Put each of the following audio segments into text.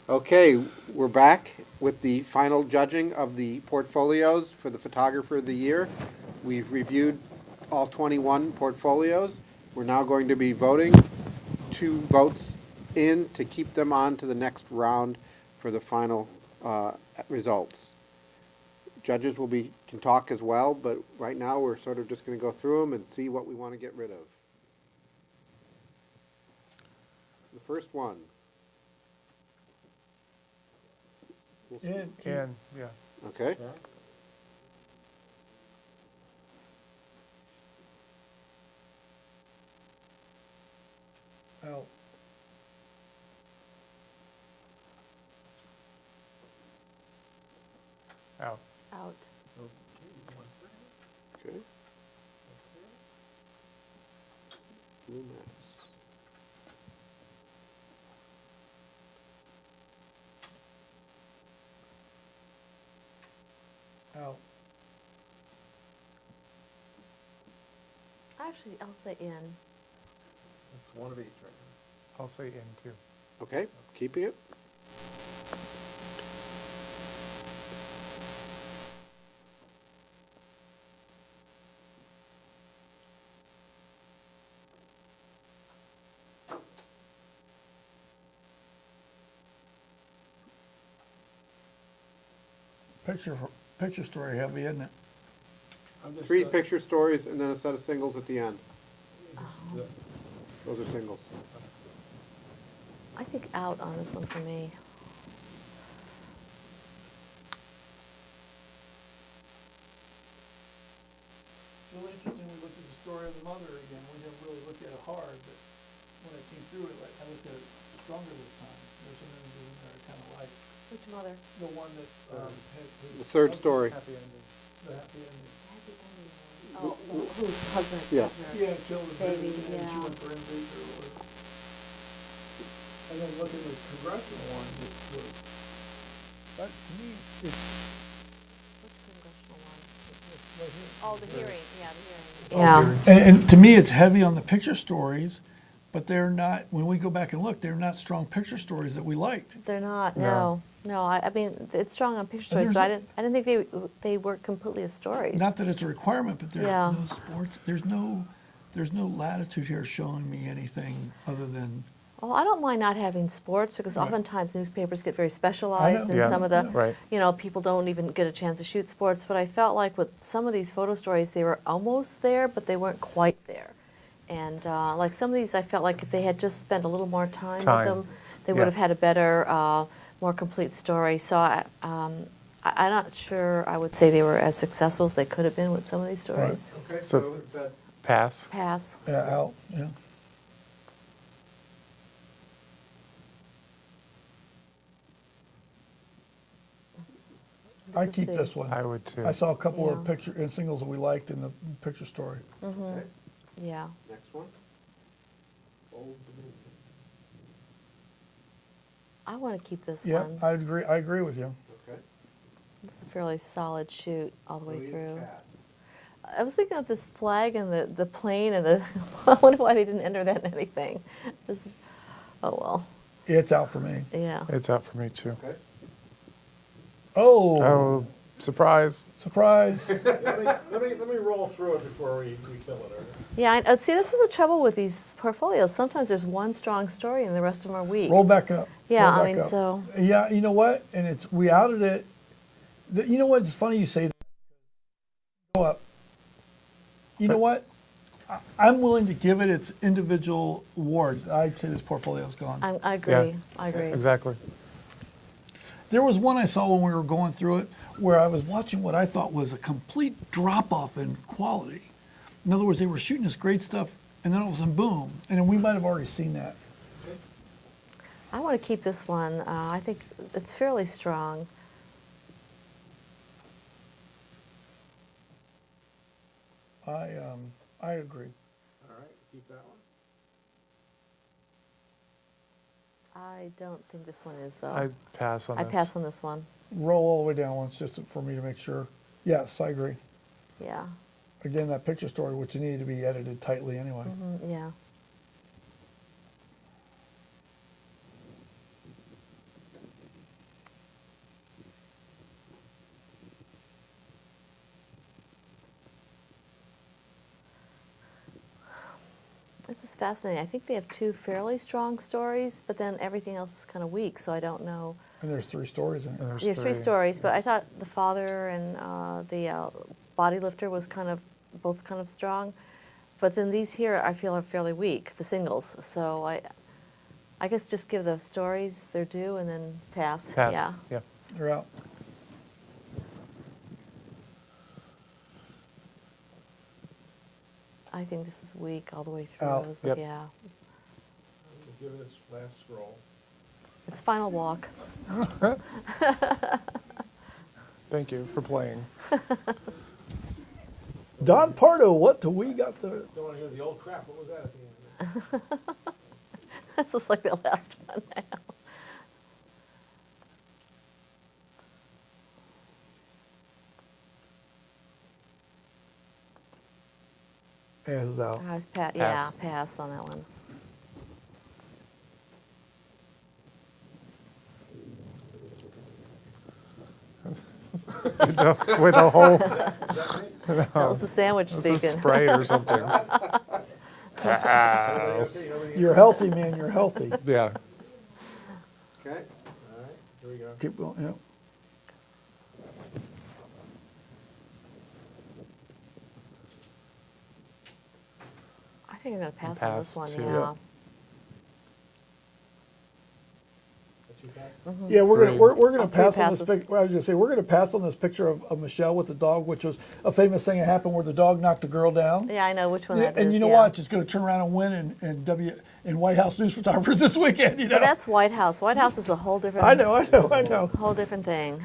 Okay, we're back with the final judging of the portfolios for the photographer of the year. We've reviewed all 21 portfolios. We're now going to be voting 2 votes in to keep them on to the next round for the final results. Judges can talk as well, but right now we're sort of just going to go through them and see what we want to get rid of. The first one. We'll see. And, yeah. Okay. Out. Out. Out. Okay. Blue mass. Out. Actually, I'll say in. It's one of each right now. I'll say in too. Okay, keeping it. Picture story heavy, isn't it? I'm just, 3 picture stories and then a set of singles at the end. the- Those are singles. I think out on this one for me. It's really interesting, we looked at the story of the mother again. We didn't really look at it hard, but when I came through it, I looked at it stronger this time. There's some images in there I kind of like. Which mother? The one that had The third story. Happy ending. the happy ending. Happy ending one. Oh, who's husband? Yeah. Husband. Yeah, killed the Baby, baby, and she yeah. went for injuries or whatever. And then look at the congressional one, it's sort of, that, to me, it's Which congressional one? right here. Oh, the hearing, yeah, the hearing. Yeah. And to me, it's heavy on the picture stories, but they're not, when we go back and look, they're not strong picture stories that we liked. They're not, No. no. I mean, it's strong on picture stories, there's but a- I didn't think they work completely as stories. Not that it's a requirement, but there's Yeah. no sports, there's no latitude here showing me anything other than, Well, I don't mind not having sports because Right. oftentimes newspapers get very specialized and Yeah. some of the, Right. people don't even get a chance to shoot sports. But I felt like with some of these photo stories, they were almost there, but they weren't quite there. And like some of these, I felt like if they had just spent a little more time with them, they would Yeah. have had a better, more complete story. So I'm not sure I would say they were as successful as they could have been with some of these stories. Okay, So- so it's that Pass. Pass. out, yeah. I is keep the- this one. I would too. I saw a couple of Yeah. picture and singles that we liked in the picture story. okay. Yeah. Next one. Old Dominion. I want to keep this Yeah, one. I agree with you. Okay. It's a fairly solid shoot all the way William through. Pass. I was thinking of this flag and the plane and the. I wonder why they didn't enter that in anything. Oh well, It's out for me. yeah. It's out for me too. Okay. Oh, Oh, surprise. surprise. let me roll through it before we kill it, all right? Yeah, see, this is the trouble with these portfolios. Sometimes there's one strong story and the rest of them are weak. Roll back up. Yeah, Roll I back mean, up. so- Yeah, you know what? And we outed it. You know what? It's funny you say that. Go up. You know what? I'm willing to give it its individual award. I'd say this portfolio's gone. I agree. Yeah. I agree. Exactly. There was one I saw when we were going through it where I was watching what I thought was a complete drop-off in quality. In other words, they were shooting this great stuff, and then all of a sudden, boom. And we might have already seen that. I want to keep this one. I think it's fairly strong. I agree. All right, keep that one. I don't think this one is, though. I pass on I this. pass on this one. Roll all the way down once just for me to make sure. Yes, I agree. Yeah. Again, that picture story, which needed to be edited tightly anyway. This is fascinating. I think they have 2 fairly strong stories, but then everything else is kind of weak, so I don't know. And there's 3 stories in it. There's 3 stories, but I thought the father and the body lifter was both kind of strong. But then these here I feel are fairly weak, the singles. So I guess just give the stories their due and then pass. Pass. Yeah. Yeah. They're out. I think this is weak all the way through. Out. It's Yep. Yeah. We'll give it its last scroll. It's final walk. Thank you for playing. Don Pardo, what do we got there? Don't want to hear the old crap. What was that at the end? This is like the last one now. And it's out. I was yeah, pass on that one. With a whole That was the sandwich this is speaking. spray or something. Pass. You're healthy, man. You're healthy. Yeah. Okay, All right, here we go. Keep going. Yeah. I think I'm going to pass on this Pass one, too. yeah. Yeah. That too fast? Yeah, we're gonna 3. we're gonna Oh, 3 pass on this. passes. I was gonna say we're gonna pass on this picture of Michelle with the dog, which was a famous thing that happened where the dog knocked the girl down. Yeah, I know which one Yeah, that is. and you know yeah. what? It's going to turn around and win in White House news photographers this weekend. You know. But that's White House. White House is a whole different. I know. Whole different thing.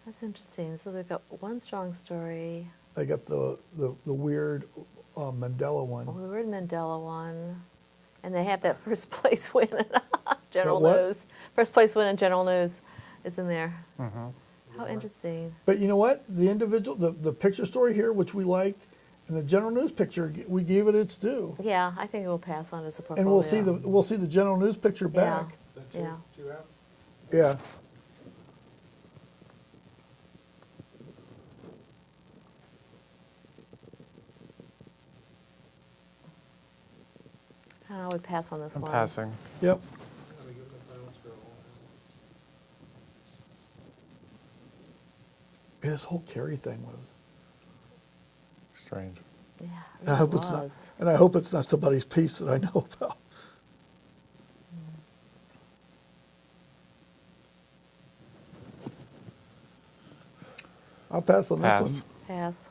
That's interesting. So they've got one strong story. They got the weird Mandela one. Oh, the weird Mandela one, and they have that first place win in General That what? News. First place win in General News is in there. How interesting. But you know what? The individual, the picture story here, which we liked, and the general news picture, we gave it its due. Yeah, I think it will pass on as a portfolio. And we'll see the general news picture back. That Yeah. two outs? Yeah. I would pass on this I'm one. passing. Yep. Let me give it the final scroll. This whole Kerry thing was. Strange. Yeah, it And I really hope it's not. was. And I hope it's not somebody's piece that I know about. I'll pass on this Pass. one. Pass.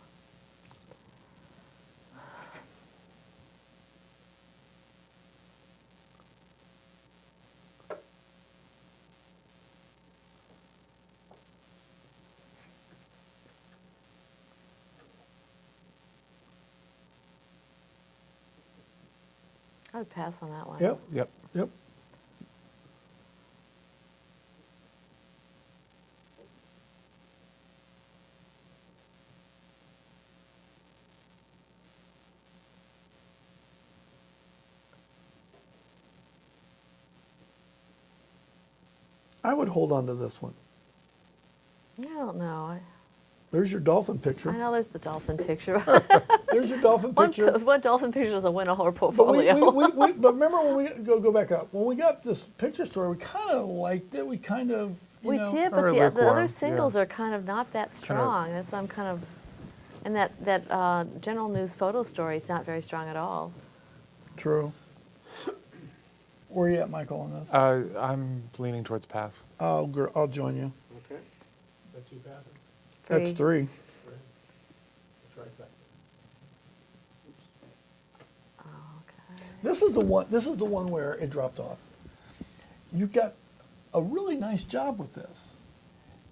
I would pass on that one. Yep. Yep. Yep. I would hold on to this one. I don't know. There's your dolphin picture. I know there's the dolphin picture. There's your dolphin one, picture. one dolphin picture doesn't win a whole But, portfolio. but remember when we go back up when we got this picture story, we kind of liked it. We kind of We know, did, Or but the lukewarm, other yeah. singles are kind of not that strong. That's why I'm kind of, and that general news photo story is not very strong at all. True. Where are you at, Michael, on this? I'm leaning towards pass. I'll join you. okay. That two passes? That's 3. Right. It's right back. Okay. This is the one. This is the one where it dropped off. You got a really nice job with this.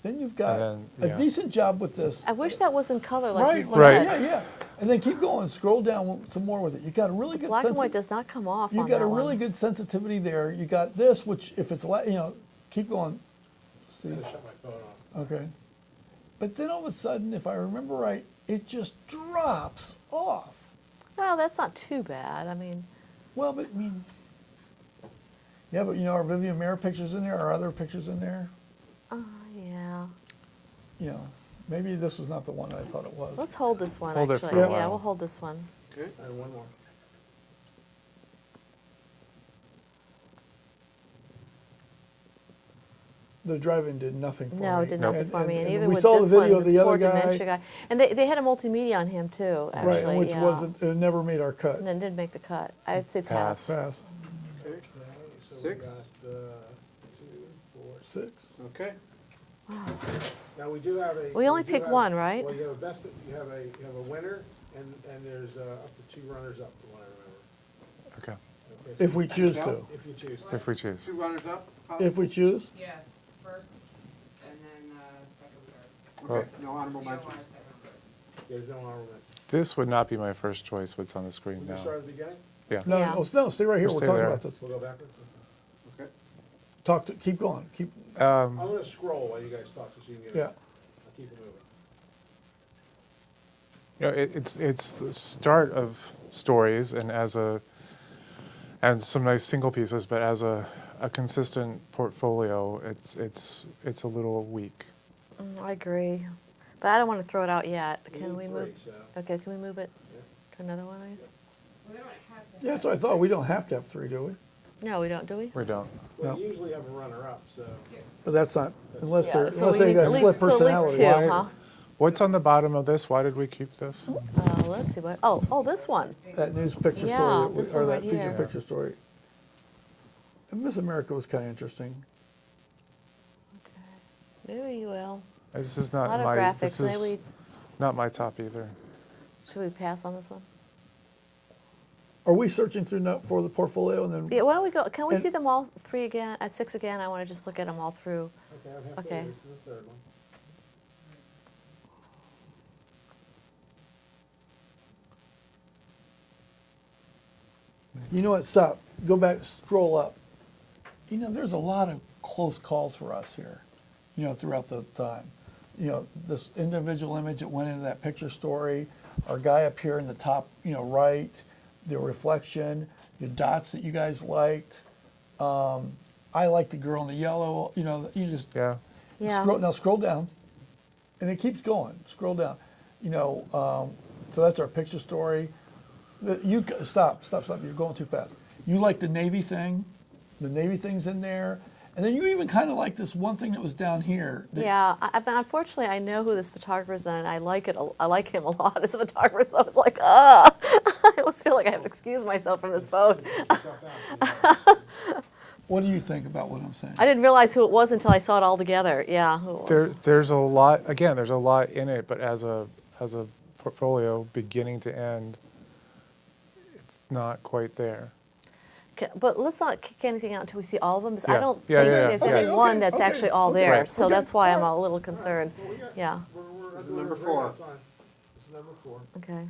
Then you've got And then, a yeah. decent job with this. I wish that was in color like Right, you said. Right. Yeah. And then keep going. Scroll down some more with it. You got a really good Black and white sensi- does not come off You on got that a really one. good sensitivity there. You got this, which if it's keep going. I Steve. had to shut my phone off. Okay. But then all of a sudden, if I remember right, it just drops off. Well, that's not too bad. I mean, Well, but I mean, yeah, but our Vivian Mare pictures in there, our other pictures in there. Yeah. You know, maybe this is not the one I thought it was. Let's hold this one, Hold it actually. for a Yeah, while. we'll hold this one. Okay. And one more. The drive-in did nothing for me. No, it did nothing for me, and either we with saw this the video one, of the this other poor guy, dementia guy. And they had a multimedia on him, too, actually. right, and which yeah. wasn't, it never made our cut. And it didn't make the cut. I'd say pass. Pass. Okay. Okay, so we Six. got 2, 4, 6. 6. Okay. Now, we do have a. We only do pick have- one, right? Well, you have a best, you have a winner, and there's up to 2 runners-up, from what I remember. Okay, Okay, If we choose Yeah. to. If you choose. if we choose. 2 runners up? If we choose. Yes, first, and then second, third. Okay, no honorable You don't mention. want a second, third. There's no honorable mention. This would not be my first choice, what's on the screen We can now. start at the beginning? Yeah. No, Yeah. no, stay right here, We'll we're stay talking there. about this. We'll go backwards? Okay. Keep going, keep, I'm gonna scroll while you guys talk, so you can get it. yeah. I'll keep it moving. You know, it's the start of stories, and some nice single pieces, but as a consistent portfolio, it's a little weak. I agree. But I don't want to throw it out yet. We Can need we 3, move? so. Okay, can we move it Yeah. to another one, I guess? We don't have to. Yeah, so I thought, we don't have to have 3, do we? No, we don't, do we? We don't. Well, No. you usually have a runner-up, so. But that's not, unless Yeah, they're, so unless we they need got at split least- so at least personality. two. Why- huh? What's on the bottom of this? Why did we keep this? Let's see what, oh, this one. That news picture Yeah, story, that this we- or one that right feature here. picture story. And Miss America was kind of interesting. Maybe you will. This is A not lot of my, graphics. this is Maybe, not my top either. should we pass on this one? Are we searching through for the portfolio and then? Yeah, why don't we go, can we And- see them all 3 again, 6 again? I want to just look at them all through. Okay, I'm halfway, Okay. this is the third one. You know what, stop, go back, scroll up. You know, there's a lot of close calls for us here, you know, throughout the time. You know, this individual image that went into that picture story, our guy up here in the top, you know, right, the reflection, the dots that you guys liked. I like the girl in the yellow, you know, you just, Yeah. Yeah. now scroll down, and it keeps going, scroll down. You know, so that's our picture story. Stop, you're going too fast. You like the Navy thing, the Navy thing's in there, and then you even kind of like this one thing that was down here. Yeah, but unfortunately, I know who this photographer is, and I like it. I like him a lot as a photographer. So it's like, I almost feel like I have to excuse myself from this photo. What do you think about what I'm saying? I didn't realize who it was until I saw it all together. Yeah, who it was. There's a lot, again, there's a lot in it, but as a portfolio, beginning to end, it's not quite there. But let's not kick anything out until we see all of them, because I Yeah. don't Yeah, think yeah, yeah. there's Okay, any one that's okay, actually all okay, there. Right. So okay, that's why I'm all a little concerned. Well, we got- Yeah. We're This is doing number a great 4. amount of time. This is number 4. Okay.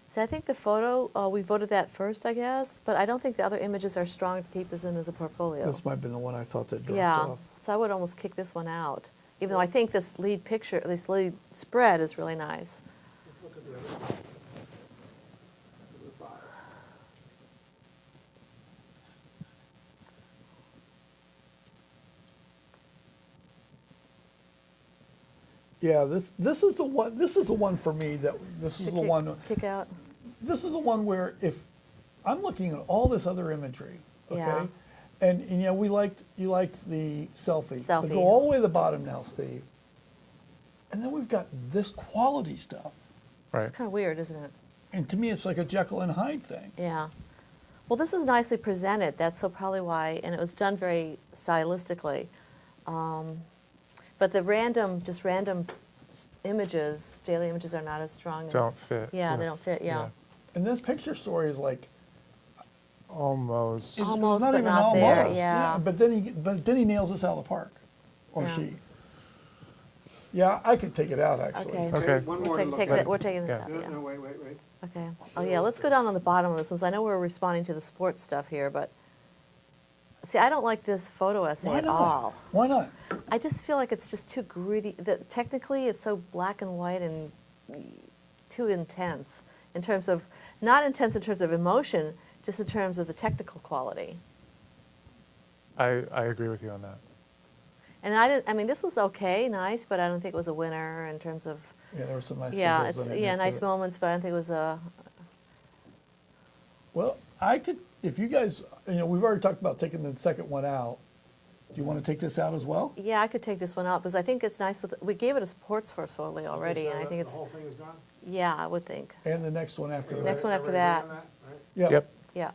See, I think the photo, we voted that first, I guess, but I don't think the other images are strong to keep this in as a portfolio. This might have been the one I thought that dropped Yeah, off. so I would almost kick this one out, even though I think this lead picture, this lead spread is really nice. Let's look at the other one. Number 5. Yeah, this is the one. This is the one for me. This is Should the one. Kick out. This is the one where if I'm looking at all this other imagery, okay, Yeah. and you know you liked the selfie. But Selfie. go all the way to the bottom now, Steve. And then we've got this quality stuff, Right. It's kind of weird, isn't it? and to me it's like a Jekyll and Hyde thing. Yeah. Well, this is nicely presented. That's so probably why, and it was done very stylistically. But the random images, daily images, are not as strong as. Don't fit. Yeah, they Yes. don't fit. Yeah. And this picture story is like Almost. it's Almost, not but even not there, almost. yeah. But then he nails us out of the park, or Yeah. she. Yeah, I could take it out actually. Okay. Okay. One We're more to taking, look at. we're taking this Yeah. out. No, Yeah. no, wait. Okay. Oh yeah. Let's go down on the bottom of this one. I know we're responding to the sports stuff here, but See, I don't like this photo essay Why at not? all. Why not? I just feel like it's just too gritty. Technically, it's so black and white and too intense in terms of, not intense in terms of emotion, just in terms of the technical quality. I agree with you on that. And I mean, this was okay, nice, but I don't think it was a winner in terms of, Yeah, there were some nice yeah, symbols it's, in yeah, it, nice too. moments, but I don't think it was a, Well, I could, if you guys, we've already talked about taking the second one out. Do you want to take this out as well? yeah, I could take this one out because I think it's nice with, we gave it a sports portfolio already, So and I think the it's, whole thing is gone? yeah, I would think. And the next one after that. Next one after Everybody that. agree on right? Yeah. Yep. Yeah,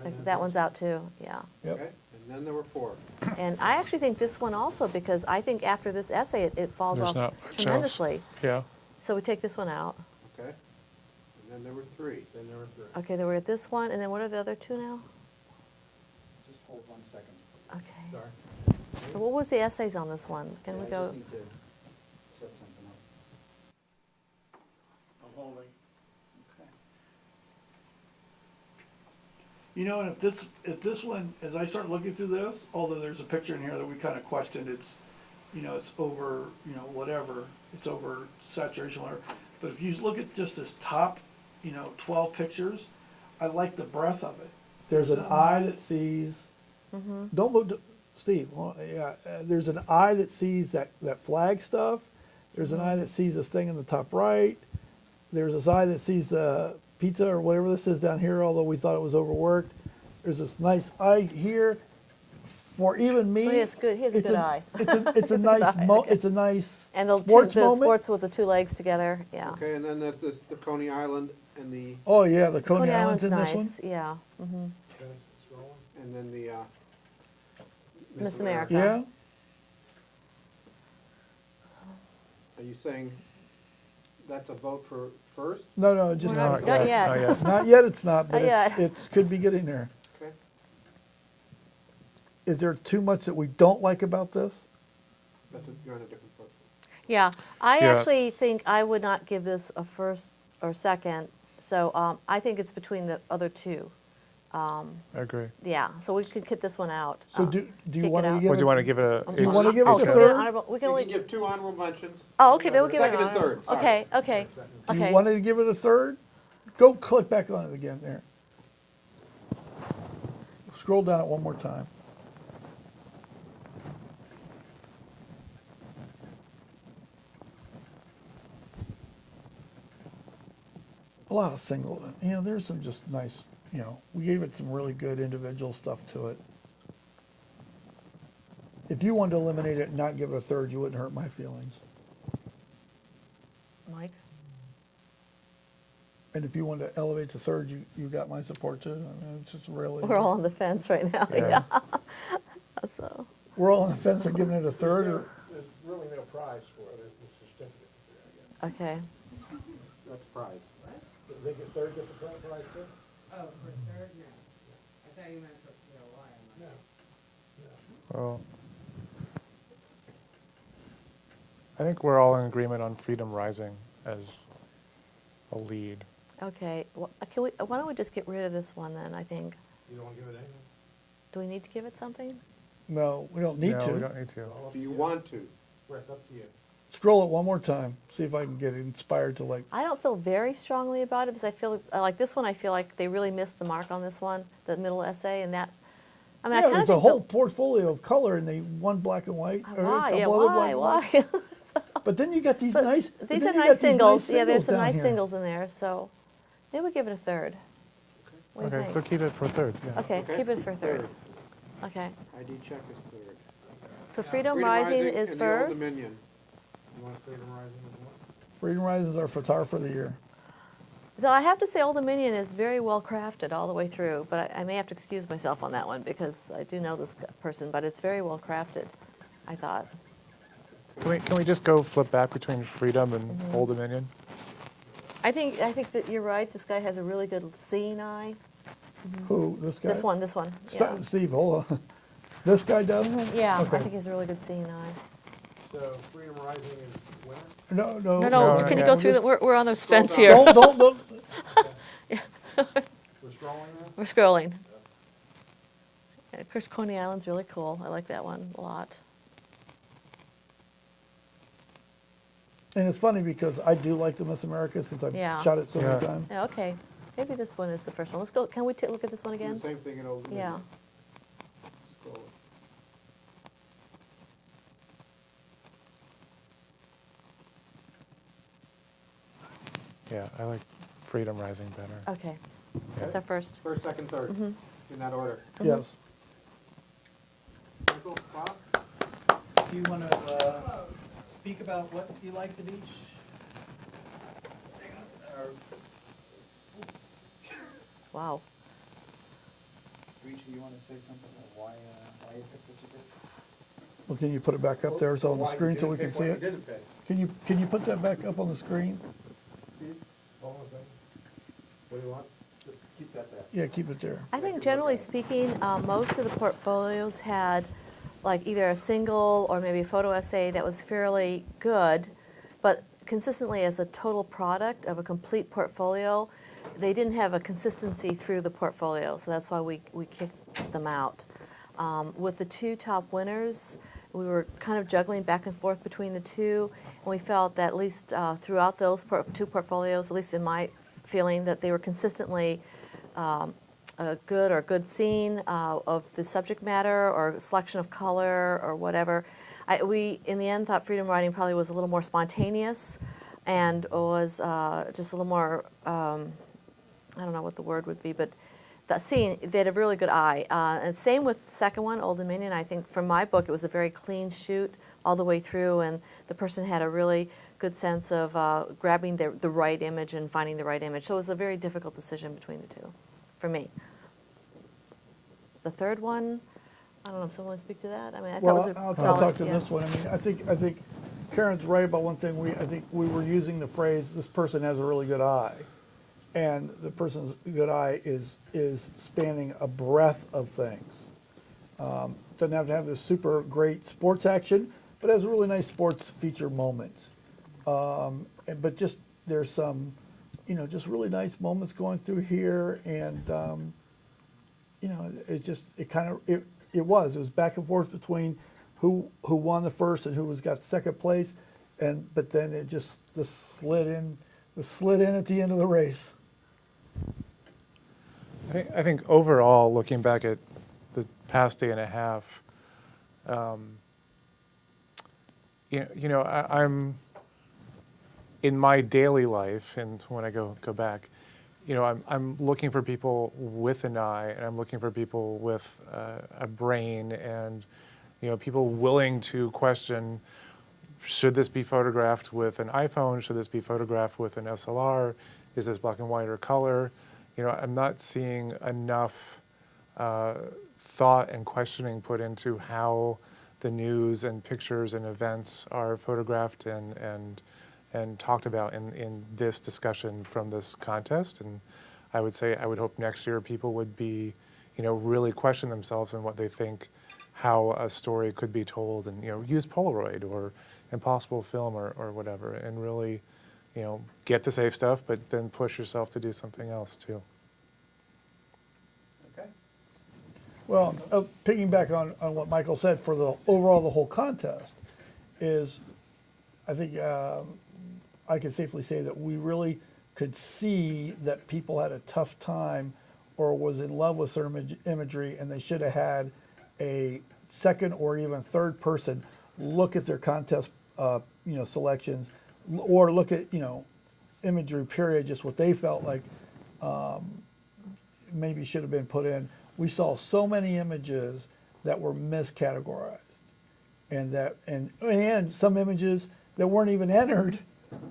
Right, that one's out too, yeah. Yep. Okay, and then there were 4. And I actually think this one also, because I think after this essay, it falls There's off not much else. tremendously. Yeah. So we take this one out. Okay, and then there were 3. Then there were 3. Okay, then we're at this one, and then what are the other 2 now? Just hold 1 second. Okay. Sorry. So what was the essays on this one? Can we I go? just need to set something up. I'm holding. Okay. And if this one, as I start looking through this, although there's a picture in here that we kind of questioned, it's over, whatever, it's over saturation, whatever. But if you look at just this top, 12 pictures, I like the breadth of it. There's an eye that sees, don't move, Steve, there's an eye that sees that flag stuff. There's an eye that sees this thing in the top right. There's this eye that sees the pizza or whatever this is down here, although we thought it was overworked. There's this nice eye here. For even me, So he has a it's good eye. It's a nice eye, okay. it's a nice And the sports the moment. sports with the 2 legs together, yeah. Okay, and then there's the Coney Island and the, Oh yeah, the Coney Coney Island's Island's in this nice, yeah. Okay, scrolling. and then the, Miss America. one. Yeah. Are you saying that's a vote for first? No, just We're not- not, not yet. Not yet. not yet. It's not, but Not yet. it's could be getting there. Okay, Is there too much that we don't like about this? you're on a different vote. Yeah, I Yeah. actually think I would not give this a first or second, so I think it's between the other 2. I agree. Yeah, so we could get this one out. So do kick you it want to out. give? Would you want to give it a? Do you want to give it Oh, the can we do an third? honorable- We can You only, can give 2 honorable mentions. oh, okay, then we'll give it an Second and honorable. third, sorry. Okay, okay, Do you okay. want to give it a third? Go click back on it again there. Scroll down it one more time. A lot of single, there's some just nice, we gave it some really good individual stuff to it. If you wanted to eliminate it and not give it a third, you wouldn't hurt my feelings. Mike? And if you wanted to elevate to third, you got my support too. I mean, it's just really. We're all on the fence right now, Yeah. yeah. So, We're all on the fence of giving it a third, or There's really no prize for it, there's the certificate, I guess. okay. That's prize. They get third gets a prize too? Oh, for third, no. I thought you meant for POY. I'm like, No. Well, I think we're all in agreement on Freedom Rising as a lead. Okay, well, why don't we just get rid of this one then, I think. You don't want to give it anything? Do we need to give it something? no, we don't need No, to. we don't need to. All up Do to you want to? Well, it's up to you. Scroll it one more time. See if I can get inspired to like. I don't feel very strongly about it because I feel, like this one, I feel like they really missed the mark on this one, the middle essay, and that, I mean, I Yeah, kind of there's think a whole portfolio of color, and they one black and white. or a why, yeah, couple other black why, and white. why? But then you got these But nice. but These then are you got nice these singles, yeah, there's some down nice here. singles in there, so maybe we give it a third. What do you Okay, so think? keep it for third. Yeah. Okay, keep it for third. Okay, ID check is third. so Freedom Rising is and the Old first. Dominion. You want Freedom Rising as well? Freedom Rising is our photographer of the year. Though I have to say Old Dominion is very well crafted all the way through, but I may have to excuse myself on that one because I do know this person, but it's very well crafted, I thought. Can we just go flip back between Freedom and Old Dominion? I think that you're right, this guy has a really good seeing eye. Who? This guy? This one, yeah. Steve, hold on. This guy does? Yeah, I Okay. think he has a really good seeing eye. So Freedom Rising is winner? No. No, No, can you yeah. go through that? We're on the fence down. here. Don't. We're scrolling now? We're scrolling. Of course, Coney Island's really cool. I like that one a lot. And it's funny because I do like the Miss America since I've Yeah. shot it so many Yeah. times. Yeah, okay. Maybe this one is the first one. Let's go. Can we look at this one Do again? the same thing in Old Dominion. Yeah. Scroll it. Yeah, I like Freedom Rising better. Okay. That's our first. First, second, third, in that order. Yes. Michael, Bob? Do you want to speak about what you liked of each? Or Wow. Reach, do you want to say something about why you picked what you did? Well, can you put it back up there so on the Why you screen so we didn't can pick see what you it? didn't pick? Can you put that back up on the screen? Steve, hold on a second. What do you want? Just keep that there. Yeah, keep it there. I think generally speaking, most of the portfolios had like either a single or maybe a photo essay that was fairly good, but consistently as a total product of a complete portfolio, they didn't have a consistency through the portfolio, so that's why we kicked them out. With the two top winners, we were kind of juggling back and forth between the two, and we felt that at least throughout those two portfolios, at least in my feeling, that they were consistently a good scene of the subject matter or selection of color or whatever. We, in the end, thought Freedom Riding probably was a little more spontaneous and was just a little more, I don't know what the word would be, but that scene, they had a really good eye. And same with the second one, Old Dominion. I think from my book, it was a very clean shoot all the way through, and the person had a really good sense of grabbing the right image and finding the right image. So it was a very difficult decision between the two, for me. The third one, I don't know if someone wants to speak to that. I mean, I thought it was Well, a I'll solid. talk to yeah. this one. I mean, I think Karen's right about one thing. I think we were using the phrase, this person has a really good eye. And the person's good eye is spanning a breadth of things. Doesn't have to have this super great sports action, but has a really nice sports feature moment. But just there's some, just really nice moments going through here, and it was back and forth between who won the first and who got second place, but then it just slid in at the end of the race. I think overall, looking back at the past day and a half, I'm in my daily life, and when I go back, I'm looking for people with an eye, and I'm looking for people with a brain, and people willing to question: should this be photographed with an iPhone? Should this be photographed with an SLR? Is this black and white or color? I'm not seeing enough thought and questioning put into how the news and pictures and events are photographed and talked about in this discussion from this contest. And I would hope next year people would be, really question themselves and what they think, how a story could be told, and use Polaroid or impossible film or whatever, and really, get the safe stuff, but then push yourself to do something else too. Okay. Well, piggyback on what Michael said, for the whole contest, is I think I can safely say that we really could see that people had a tough time or was in love with certain imagery, and they should have had a second or even third person look at their contest selections, or look at imagery period, just what they felt like maybe should have been put in. We saw so many images that were miscategorized, and some images that weren't even entered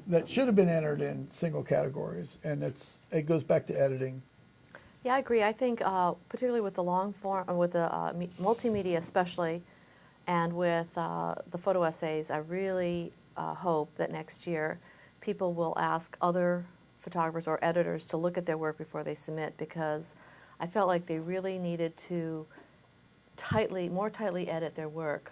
that should have been entered in single categories, and it goes back to editing. Yeah, I agree. I think particularly with the long form, with the multimedia especially, and with the photo essays, I really hope that next year people will ask other photographers or editors to look at their work before they submit, because I felt like they really needed to more tightly edit their work.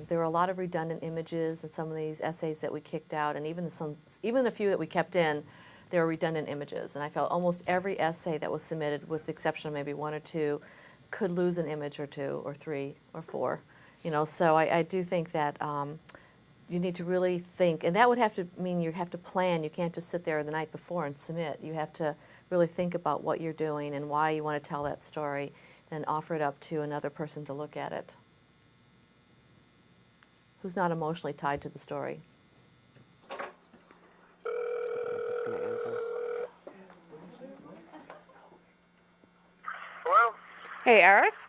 There were a lot of redundant images in some of these essays that we kicked out, and even the few that we kept in, there were redundant images. And I felt almost every essay that was submitted, with the exception of maybe one or two, could lose an image or two or three or four. You know, so I do think that you need to really think, and that would have to mean you have to plan. You can't just sit there the night before and submit. You have to really think about what you're doing and why you want to tell that story and offer it up to another person to look at it who's not emotionally tied to the story. Just gonna answer. Hello? Hey, Eris.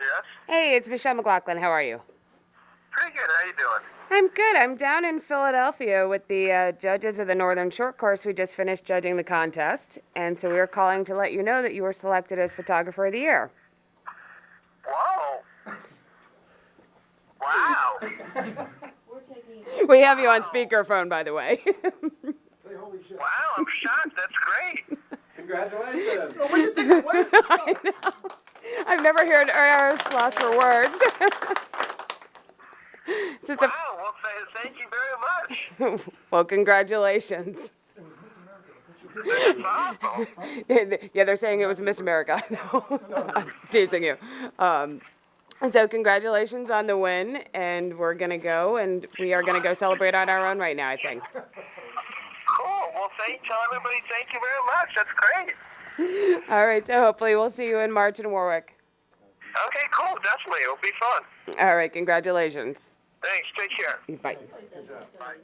Yes? Hey, it's Michelle McLaughlin. How are you? Pretty good. How you doing? I'm good. I'm down in Philadelphia with the judges of the Northern Short Course. We just finished judging the contest, and so we were calling to let you know that you were selected as Photographer of the Year. Whoa. Wow. We have you on speakerphone, by the way. Wow, I'm shocked. That's great. Congratulations. I know. I've never heard Eris lost for words. Wow, well, thank you very much. Well, congratulations. That's awesome. Yeah, they're saying it was Miss America. No, I'm teasing you. So congratulations on the win, and we are going to go celebrate on our own right now, I think. Cool. Well, tell everybody thank you very much. That's great. All right, so hopefully we'll see you in March in Warwick. Okay, cool. Definitely. It'll be fun. All right, congratulations. Thanks. Take care. Bye. Bye.